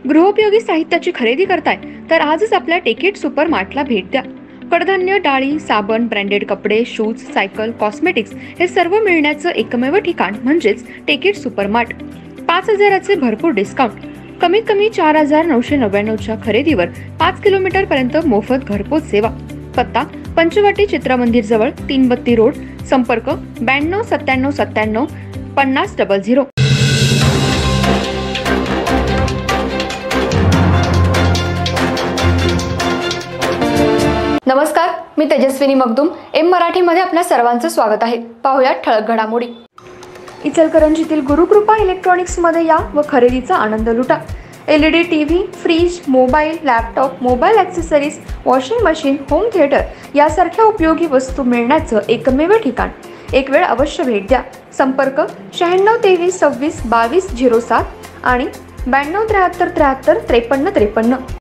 गृहोपयोगी साहित्याची खरेदी करताय तर आजच आपल्या टेकेट सुपर मार्टला भेट द्या। कडधान्य, डाळी, साबण, ब्रँडेड कपडे, शूज, सायकल, कॉस्मेटिक्स हे सर्व मिळण्याचं एकमेव ठिकाण म्हणजेच टेकेट सुपर मार्ट। 5,000चे भरपूर डिस्काउंट, कमीत कमी 4,999च्या खरेदीवर 5 किलोमीटर पर्यंत मोफत घरपोच सेवा। पत्ता पंचवटी चित्रमंदिर जवळ, 3 बत्ती रोड। संपर्क 92 97 97 50 00। नमस्कार, मी तेजस्विनी मगदूम। एम मराठीमध्ये आपल्या सर्वांचं स्वागत आहे। पाहूया ठळक घडामोडी। इचलकरंजीतील गुरुकृपा इलेक्ट्रॉनिक्समध्ये या व खरेदीचा आनंद लुटा। LED TV, fridge, mobile, laptop, mobile accessories, washing machine, home theatre यासारख्या उपयोगी वस्तू मिळण्याचं एकमेव ठिकाण। एक वेळ अवश्य भेट द्या। संपर्क 96 23 26 22 07 आणि 92 73 73 53 53।